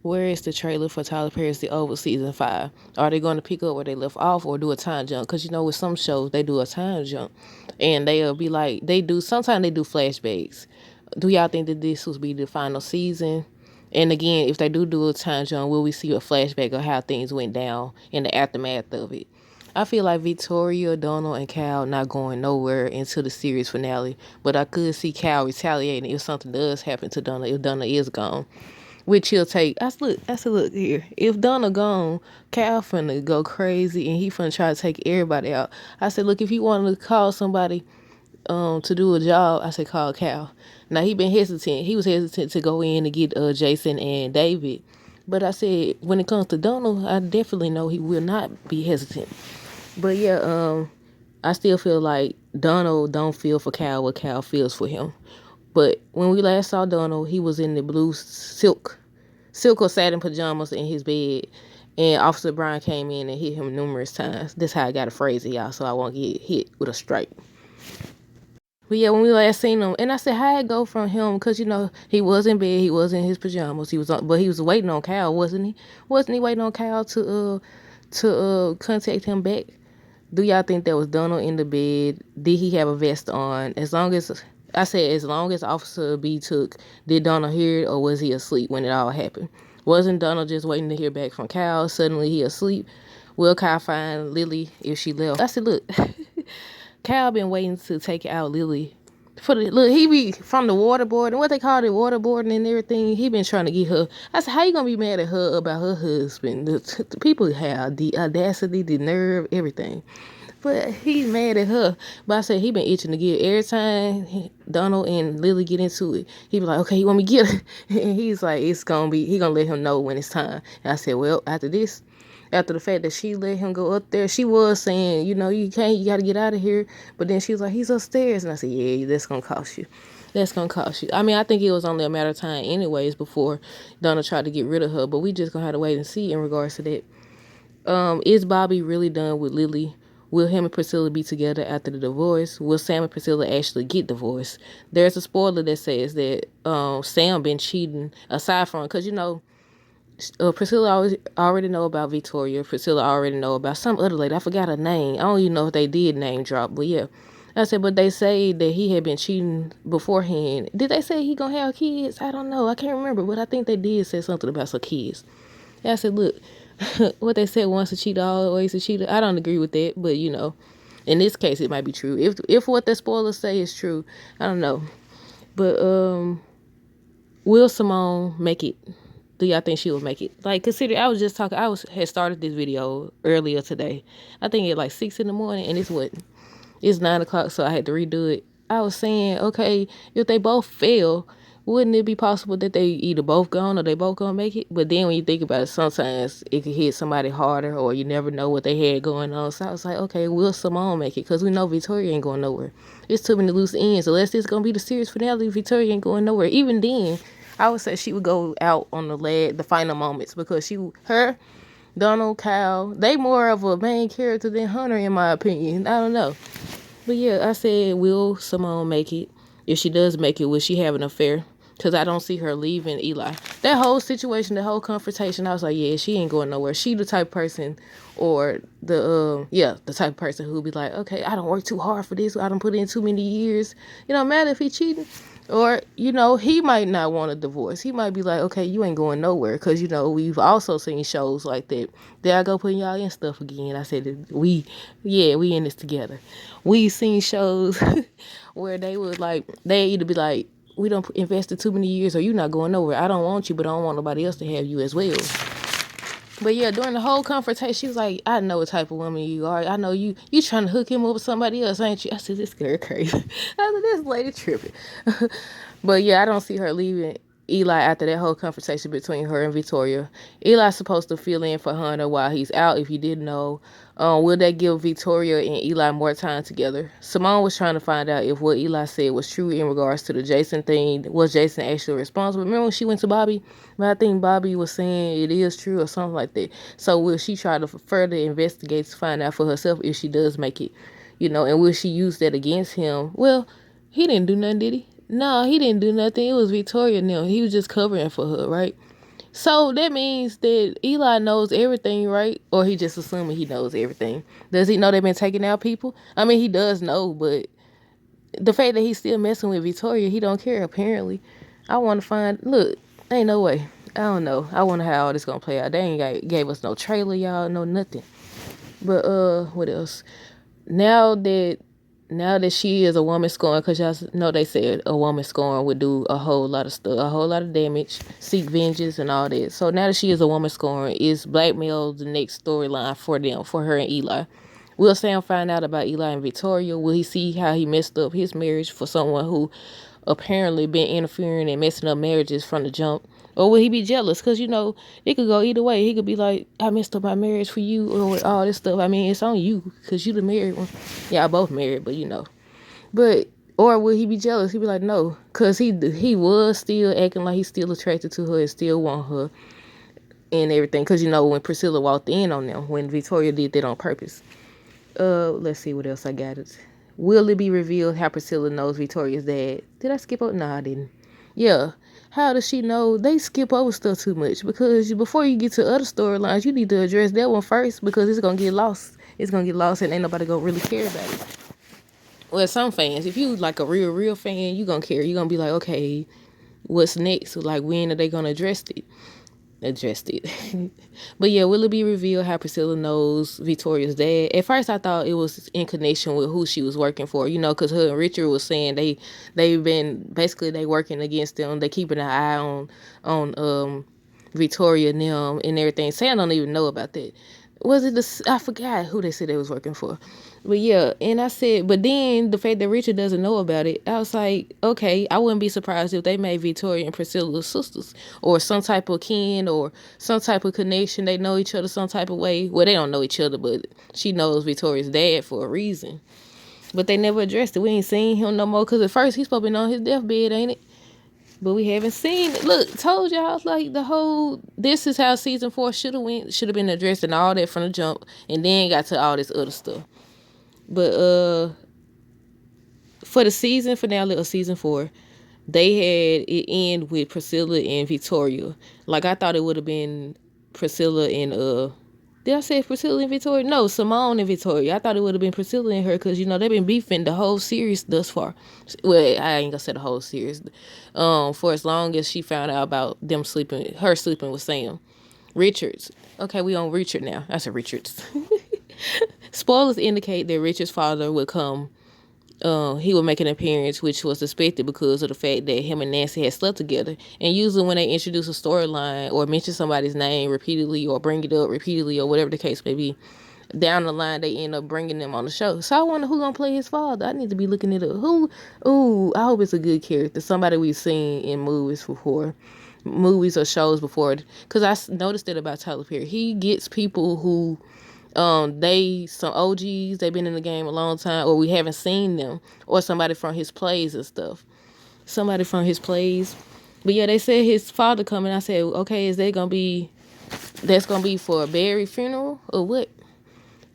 Where is the trailer for Tyler Perry's The Oval season 5? Are they going to pick up where they left off or do a time jump? Because you know, with some shows they do a time jump, and they'll be like they do. Sometimes they do flashbacks. Do y'all think that this will be the final season? And again, if they do a time jump, will we see a flashback of how things went down in the aftermath of it? I feel like Victoria, Donald, and Cal not going nowhere into the series finale, but I could see Cal retaliating if something does happen to Donald, if Donald is gone. Which he'll take. I said, look here. If Donald gone, Cal finna go crazy and he finna try to take everybody out. I said, look, if you want to call somebody to do a job, I said call Cal. Now he been hesitant. He was hesitant to go in to get Jason and David. But I said when it comes to Donald, I definitely know he will not be hesitant. But yeah, I still feel like Donald don't feel for Cal what Cal feels for him. But when we last saw Donald, he was in the blue silk or satin pajamas in his bed, and Officer Brown came in and hit him numerous times. That's how I got to phrase it, y'all, so I won't get hit with a strike. But yeah, when we last seen him, and I said, how it go from him? Because, you know, he was in bed, he was in his pajamas, but he was waiting on Cal, wasn't he? Wasn't he waiting on Cal to contact him back? Do y'all think that was Donald in the bed? Did he have a vest on? As long as Officer B took, did Donald hear it or was he asleep when it all happened? Wasn't Donald just waiting to hear back from Kyle? Suddenly he asleep. Will Kyle find Lily if she left? I said, look, Kyle been waiting to take out Lily. He be from the waterboard and what they call it, waterboarding and everything. He been trying to get her. I said, how you gonna be mad at her about her husband? The people have the audacity, the nerve, everything. But he's mad at her. But I said he been itching to get every time Donald and Lily get into it. He be like, okay, you want me to get her? And he's like, he gonna let him know when it's time. And I said, well, after the fact that she let him go up there, she was saying, you know, you gotta get out of here. But then she was like, he's upstairs. And I said, yeah, that's gonna cost you. That's gonna cost you. I mean, I think it was only a matter of time anyways before Donald tried to get rid of her. But we just gonna have to wait and see in regards to that. Is Bobby really done with Lily? Will him and Priscilla be together after the divorce? Will Sam and Priscilla actually get divorced? There's a spoiler that says that Sam been cheating aside from, because you know, Priscilla already know about Victoria. Priscilla already know about some other lady. I forgot her name. I don't even know if they did name drop, but yeah. I said, but they say that he had been cheating beforehand. Did they say he gonna have kids? I don't know. I can't remember, but I think they did say something about some kids. I said, look, what they said, once a cheater, always a cheater. I don't agree with that, but you know, in this case, it might be true. If what the spoilers say is true, I don't know. But will Simone make it? Do y'all think she will make it? Like, consider I was just talking. Had started this video earlier today. I think at like 6 in the morning, and it's 9 o'clock, so I had to redo it. I was saying, okay, if they both fail, wouldn't it be possible that they either both gone or they both gonna make it? But then when you think about it, sometimes it could hit somebody harder or you never know what they had going on. So I was like, okay, will Simone make it? Because we know Victoria ain't going nowhere. It's too many loose ends. Unless it's gonna be the series finale, Victoria ain't going nowhere. Even then, I would say she would go out on the final moments because Donald, Kyle, they more of a main character than Hunter in my opinion. I don't know. But yeah, I said, will Simone make it? If she does make it, will she have an affair? Because I don't see her leaving Eli. That whole situation, the whole confrontation, I was like, yeah, she ain't going nowhere. She the type of person, or the type of person who'll be like, okay, I don't work too hard for this. I don't put in too many years. It don't matter if he cheating. Or, you know, he might not want a divorce. He might be like, okay, you ain't going nowhere. Because, you know, we've also seen shows like that. There I go putting y'all in stuff again. I said, we in this together. We seen shows where they would like, they either be like, we don't invested too many years or you not going nowhere. I don't want you, but I don't want nobody else to have you as well. But yeah, during the whole confrontation, she was like, I know what type of woman you are. I know you trying to hook him up with somebody else, ain't you? I said, this girl crazy. I said, this lady tripping. But yeah, I don't see her leaving Eli after that whole conversation between her and Victoria. Eli's supposed to fill in for Hunter while he's out, if you didn't know. Will that give Victoria and Eli more time together? Simone was trying to find out if what Eli said was true in regards to the Jason thing. Was Jason actually responsible? Remember when she went to Bobby? But I think Bobby was saying it is true or something like that. So will she try to further investigate to find out for herself if she does make it? You know, and will she use that against him? Well, he didn't do nothing, did he? No, he didn't do nothing. It was Victoria now. He was just covering for her, right? So that means that Eli knows everything, right? Or he just assuming he knows everything. Does he know they've been taking out people? I mean, he does know, but the fact that he's still messing with Victoria, he don't care apparently. I want to find. Look, ain't no way. I don't know. I wonder how all this gonna play out. They ain't gave us no trailer, y'all, no nothing. But what else? Now that she is a woman scorn, because y'all know they said a woman scorn would do a whole lot of stuff, a whole lot of damage, seek vengeance and all that. So now that she is a woman scorn, is blackmail the next storyline for them, for her and Eli? Will Sam find out about Eli and Victoria? Will he see how he messed up his marriage for someone who apparently been interfering and messing up marriages from the jump? Or will he be jealous? Because, it could go either way. He could be like, I messed up my marriage for you or all this stuff. I mean, it's on you because you the married one. Yeah, I both married, but But, or will he be jealous? He'd be like, no. Because he was still acting like he's still attracted to her and still want her and everything. Because, when Priscilla walked in on them, when Victoria did that on purpose. Let's see what else I got. Will it be revealed how Priscilla knows Victoria's dad? Did I skip over? No, I didn't. Yeah. How does she know? They skip over stuff too much because before you get to other storylines, you need to address that one first because it's gonna get lost. It's gonna get lost and ain't nobody gonna really care about it. Well, some fans, if you like a real fan, you gonna care. You gonna be like, okay, what's next? Like, when are they gonna address it? But yeah, will it be revealed how Priscilla knows Victoria's dad? At first I thought it was in connection with who she was working for, because her and Richard was saying they've been basically they working against them. They keeping an eye on Victoria and them and everything. Sam don't even know about that. Was it I forgot who they said they was working for. But yeah, and I said, but then the fact that Richard doesn't know about it, I was like, okay, I wouldn't be surprised if they made Victoria and Priscilla sisters or some type of kin or some type of connection. They know each other some type of way. Well, they don't know each other, but she knows Victoria's dad for a reason. But they never addressed it. We ain't seen him no more because at first he's supposed to be on his deathbed, ain't it? But we haven't seen it. Look, told y'all like this is how season 4 should have been addressed and all that from the jump, and then got to all this other stuff. But for the season finale of season 4, they had it end with Priscilla and Victoria. Like I thought it would have been Priscilla and did I say Priscilla and Victoria? No, Simone and Victoria. I thought it would have been Priscilla and her because they've been beefing the whole series thus far. Well, I ain't gonna say the whole series. For as long as she found out about her sleeping with Sam. Richards. Okay, we on Richard now. I said Richards. Spoilers indicate that Richard's father would come. He would make an appearance, which was expected because of the fact that him and Nancy had slept together. And usually when they introduce a storyline or mention somebody's name repeatedly or bring it up repeatedly or whatever the case may be, down the line they end up bringing them on the show. So I wonder who gonna play his father. I need to be looking it up. Who? Ooh, I hope it's a good character. Somebody we've seen in movies or shows before. Because I noticed it about Tyler Perry. He gets people who they some OGs, they've been in the game a long time, or we haven't seen them, or somebody from his plays and stuff. Somebody from his plays. But yeah, they said his father coming. I said, okay, that's gonna be for a Barry funeral or what?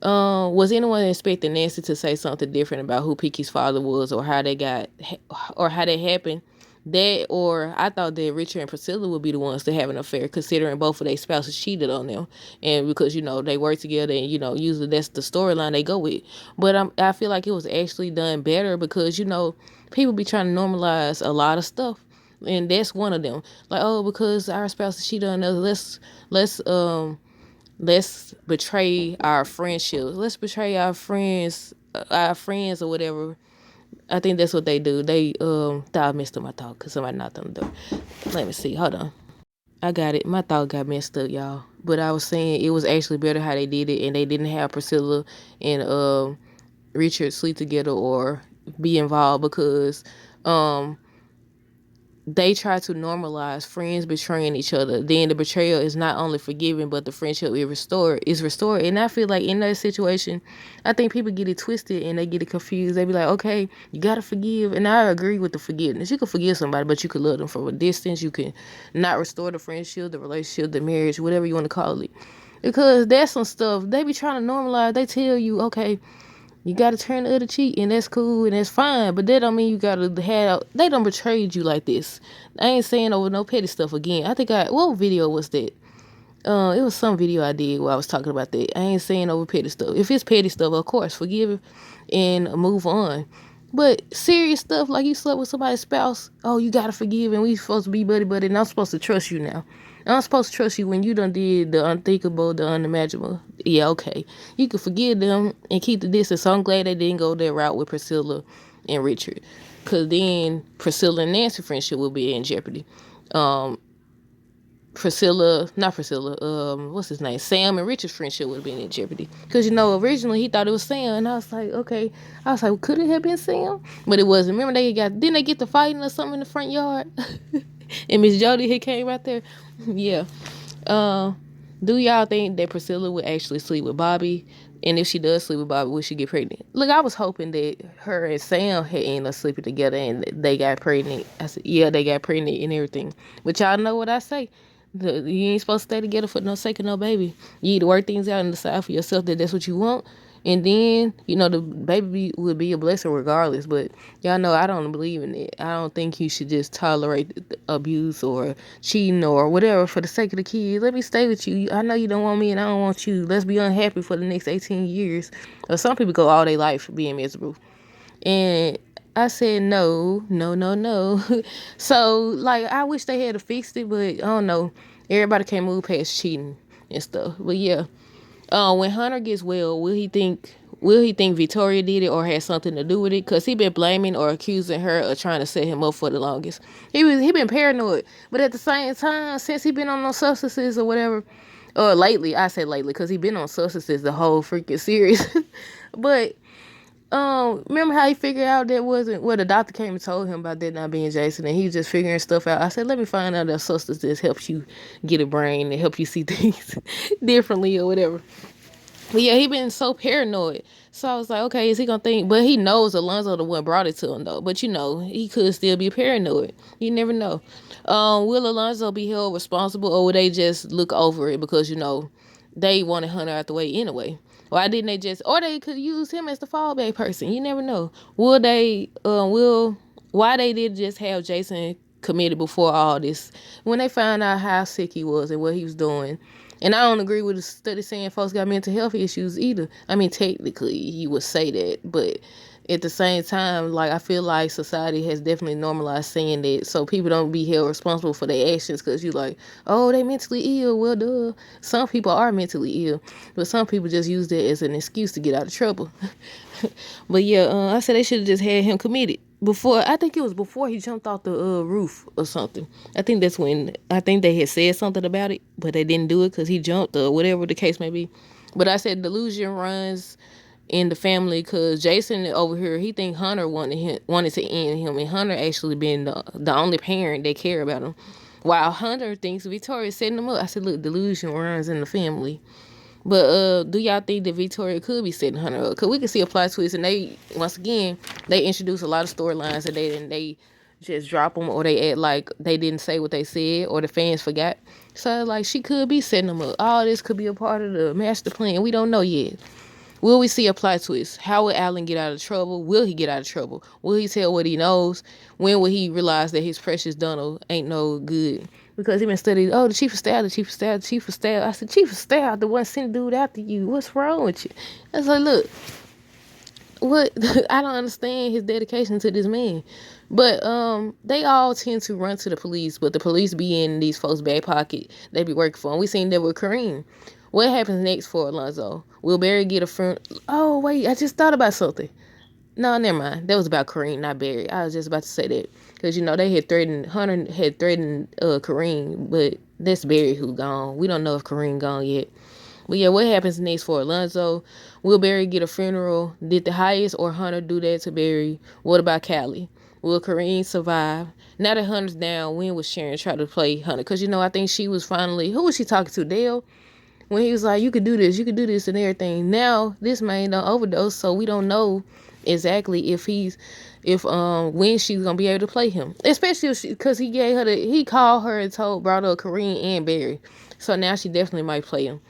Was anyone expecting Nancy to say something different about who Peaky's father was or how that happened? That, or I thought that Richard and Priscilla would be the ones to have an affair, considering both of their spouses cheated on them, and because they work together, and usually that's the storyline they go with. But I feel like it was actually done better because people be trying to normalize a lot of stuff, and that's one of them. Like, oh, because our spouses cheated on us, let's betray our friendships. Let's betray our friends or whatever. I think that's what they do. They thought I messed up my thought because somebody knocked on the door. Let me see. Hold on. I got it. My thought got messed up, y'all. But I was saying it was actually better how they did it, and they didn't have Priscilla and Richard sleep together or be involved because they try to normalize friends betraying each other. Then the betrayal is not only forgiven, but the friendship is restored. And I feel like in that situation, I think people get it twisted and they get it confused. They be like, okay, you gotta forgive. And I agree with the forgiveness. You can forgive somebody, but you could love them from a distance. You can not restore the friendship, the relationship, the marriage, whatever you want to call it. Because that's some stuff they be trying to normalize. They tell you, okay, You gotta turn the other cheek, and that's cool and that's fine. But that don't mean you gotta have. They done betrayed you like this. I ain't saying over no petty stuff again. I think what video was that? It was some video I did where I was talking about that. I ain't saying over petty stuff. If it's petty stuff, of course, forgive it and move on. But serious stuff like you slept with somebody's spouse, oh, you gotta forgive, and we supposed to be buddy buddy, and I'm supposed to trust you now. I'm supposed to trust you when you done did the unthinkable, the unimaginable. Yeah, okay. You can forgive them and keep the distance. So I'm glad they didn't go that route with Priscilla and Richard. Because then Priscilla and Nancy friendship will be in jeopardy. What's his name? Sam and Richard's friendship would have been in jeopardy. Because, originally he thought it was Sam. And I was like, okay. I was like, well, could it have been Sam? But it wasn't. Remember didn't they get to fighting or something in the front yard? And Miss Jody had came out there. Yeah. Do y'all think that Priscilla would actually sleep with Bobby? And if she does sleep with Bobby, would she get pregnant? Look, I was hoping that her and Sam had ended up sleeping together and they got pregnant. I said, yeah, they got pregnant and everything. But y'all know what I say. You ain't supposed to stay together for no sake of no baby. You need to work things out and decide for yourself that that's what you want. And then, the baby would be a blessing regardless. But y'all know I don't believe in it. I don't think you should just tolerate abuse or cheating or whatever for the sake of the kids. Let me stay with you. I know you don't want me and I don't want you. Let's be unhappy for the next 18 years. Or some people go all their life being miserable. And I said, no, no, no, no. So, I wish they had fixed it, but I don't know. Everybody can't move past cheating and stuff. But yeah. When Hunter gets well, will he think Victoria did it or had something to do with it? Because he been blaming or accusing her of trying to set him up for the longest. He been paranoid. But at the same time, since he been on those substances or whatever, or lately, I say lately, because he been on substances the whole freaking series. But remember how he figured out that wasn't the doctor came and told him about that not being Jason, and he was just figuring stuff out. I said, let me find out that substance helps you get a brain and help you see things differently or whatever. But yeah, he been so paranoid. So I was like, okay, is he gonna think? But he knows Alonzo the one brought it to him though. But he could still be paranoid. You never know. Will Alonzo be held responsible, or will they just look over it because they wanted Hunter out the way anyway? Why didn't they or they could use him as the fallback person? You never know. Why they did just have Jason committed before all this? When they found out how sick he was and what he was doing. And I don't agree with the study saying folks got mental health issues either. I mean, technically, you would say that. But at the same time, I feel like society has definitely normalized saying that so people don't be held responsible for their actions because you oh, they mentally ill. Well, duh. Some people are mentally ill. But some people just use that as an excuse to get out of trouble. But yeah, I said they should have just had him committed. I think it was before he jumped off the roof or something. I think that's when, I think they had said something about it, but they didn't do it because he jumped or whatever the case may be. But I said delusion runs in the family because Jason over here, he think Hunter wanted to end him, and Hunter actually been the only parent that care about him. While Hunter thinks Victoria's setting him up. I said, look, delusion runs in the family. But do y'all think that Victoria could be setting Hunter up? Because we can see a plot twist, and they introduce a lot of storylines, and they just drop them, or they act like they didn't say what they said, or the fans forgot. So, she could be setting them up. All this could be a part of the master plan. We don't know yet. Will we see a plot twist? How will Alan get out of trouble? Will he get out of trouble? Will he tell what he knows? When will he realize that his precious Donald ain't no good? Because he been studying, the chief of staff. I said, chief of staff, the one sent dude after you. What's wrong with you? I was like, look, what? I don't understand his dedication to this man. But they all tend to run to the police, but the police be in these folks' back pocket. They be working for them. We seen that with Kareem. What happens next for Alonzo? Will Barry get a friend? Oh, wait, I just thought about something. No, never mind. That was about Kareem, not Barry. I was just about to say that. Because, they had threatened, Hunter had threatened Kareem, but that's Barry who gone. We don't know if Kareem gone yet. But yeah, what happens next for Alonzo? Will Barry get a funeral? Did the highest or Hunter do that to Barry? What about Callie? Will Kareem survive? Now that Hunter's down, when was Sharon try to play Hunter? Because, I think she was finally, who was she talking to? Dale? When he was like, you could do this and everything. Now, this man done overdose, so we don't know exactly when she's gonna be able to play him. Especially because he called her and brought up Kareem and Barry. So now she definitely might play him.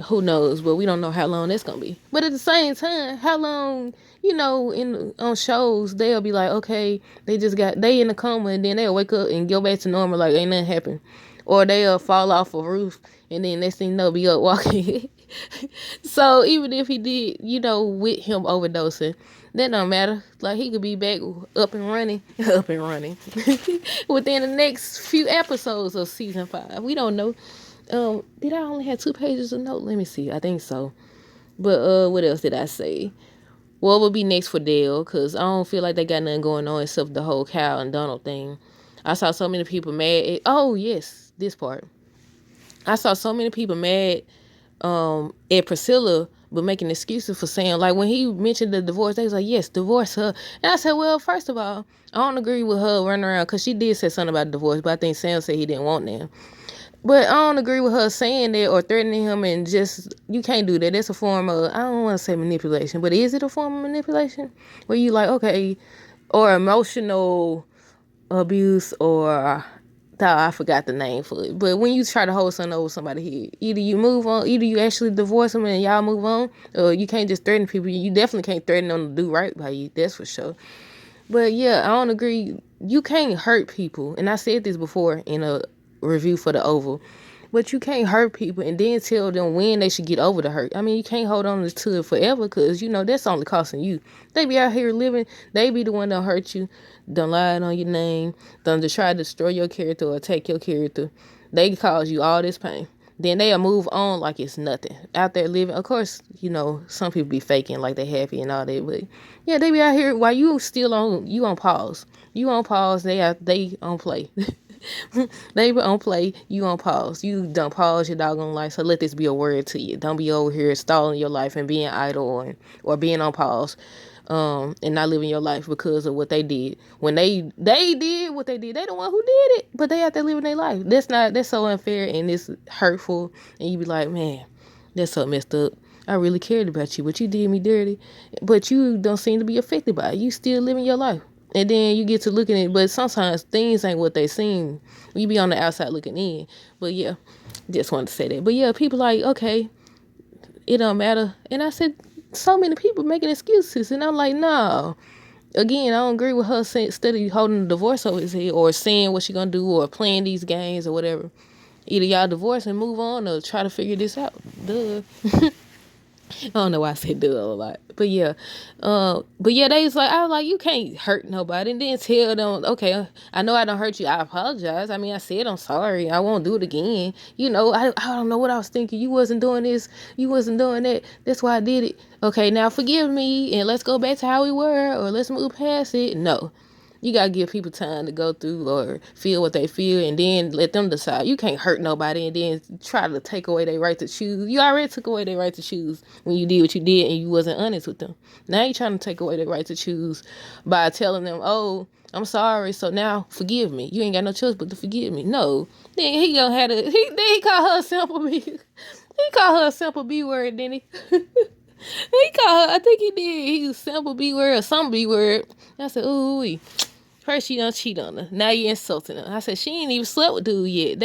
Who knows? But we don't know how long that's gonna be. But at the same time, how long? In on shows they'll be like, okay, they in a coma, and then they'll wake up and go back to normal like ain't nothing happened, or they'll fall off a roof and then next thing you know be up walking. So even if he did, with him overdosing, that don't matter. Like he could be back up and running, up and running within the next few episodes of season 5. We don't know. Did I only have 2 pages of note? Let me see. I think so. But what else did I say? What would be next for Dale? Because I don't feel like they got nothing going on except the whole Cal and Donald thing. I saw so many people mad. Oh, yes, this part. I saw so many people mad at Priscilla, but making excuses for saying, like, when he mentioned the divorce, they was like, yes, divorce her. And I said, well, first of all, I don't agree with her running around, because she did say something about divorce, but I think Sam said he didn't want that. But I don't agree with her saying that or threatening him, and just, you can't do that. That's a form of, I don't want to say manipulation, but is it a form of manipulation? Where you like, okay, or emotional abuse, or, I forgot the name for it. But when you try to hold something over somebody's head, either you move on, either you actually divorce them and y'all move on, or you can't just threaten people. You definitely can't threaten them to do right by you, that's for sure. But yeah, I don't agree. You can't hurt people. And I said this before in a review for the Oval. But you can't hurt people and then tell them when they should get over the hurt. I mean, you can't hold on to it forever, because, that's only costing you. They be out here living. They be the one that hurt you, done lied on your name, done to try to destroy your character or attack your character. They cause you all this pain. Then they'll move on like it's nothing. Out there living. Of course, some people be faking like they happy and all that. But yeah, they be out here while you on pause. You on pause, they on play. They on play, you on pause. You done pause your doggone life. So let this be a word to you. Don't be over here stalling your life and being idle or being on pause. And not living your life because of what they did. When they did what they did, they the one who did it, but they out there living their life. That's so unfair and it's hurtful. And you be like, man, that's so messed up. I really cared about you, but you did me dirty. But you don't seem to be affected by it. You still living your life. And then you get to looking at it, but sometimes things ain't what they seem. You be on the outside looking in. But yeah, just wanted to say that. But yeah, people like, okay, it don't matter. And I said, so many people making excuses, and I'm like, no. Again, I don't agree with her steady holding the divorce over his head or saying what she gonna do or playing these games or whatever. Either y'all divorce and move on or try to figure this out. Duh. I don't know why I said duh a lot. But yeah. I was like, you can't hurt nobody. And then tell them, okay, I know I don't hurt you. I apologize. I mean, I said I'm sorry. I won't do it again. I don't know what I was thinking. You wasn't doing this. You wasn't doing that. That's why I did it. Okay, now forgive me and let's go back to how we were, or let's move past it. No. You gotta give people time to go through or feel what they feel, and then let them decide. You can't hurt nobody and then try to take away their right to choose. You already took away their right to choose when you did what you did and you wasn't honest with them. Now you're trying to take away their right to choose by telling them, oh, I'm sorry, so now forgive me. You ain't got no choice but to forgive me. No. Then he gonna have to, he called her a simple B. He called her a simple B word, didn't he? He called her, I think he did. He used simple B word or some B word. I said, ooh, first you done cheat on her. Now you insulting her. I said, she ain't even slept with dude yet.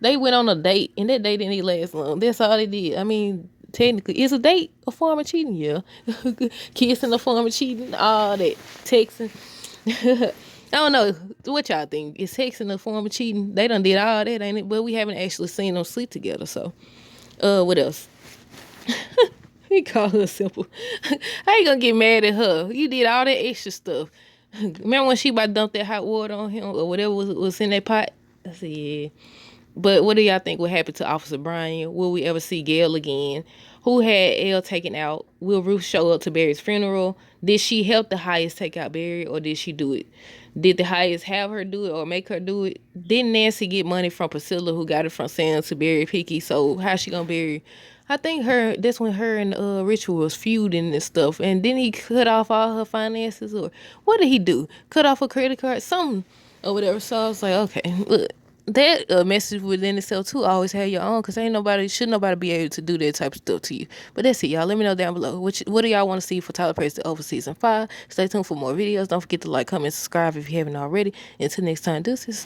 They went on a date, and that date didn't even last long. That's all they did. I mean, technically, is a date a form of cheating? Yeah. Kissing a form of cheating? All that. Texting. I don't know. What y'all think? Is texting a form of cheating? They done did all that, ain't it? But we haven't actually seen them sleep together, so. What else? He called her simple. How you gonna get mad at her? You did all that extra stuff. Remember when she about to dump that hot water on him or whatever was in that pot? I said, yeah. But what do y'all think will happen to Officer Brian? Will we ever see Gail again? Who had Elle taken out? Will Ruth show up to Barry's funeral? Did she help the Hyatts take out Barry, or did she do it? Did the Hyatts have her do it or make her do it? Didn't Nancy get money from Priscilla, who got it from Sam, to bury Picky? So how's she gonna bury? I think that's when her and Ritual was feuding and stuff. And then he cut off all her finances, or what did he do? Cut off her credit card, something or whatever. So I was like, okay, look, that message within itself too. Always have your own, because should nobody be able to do that type of stuff to you. But that's it, y'all. Let me know down below what do y'all want to see for Tyler Perry Over Season 5. Stay tuned for more videos. Don't forget to like, comment, subscribe if you haven't already. Until next time, deuces.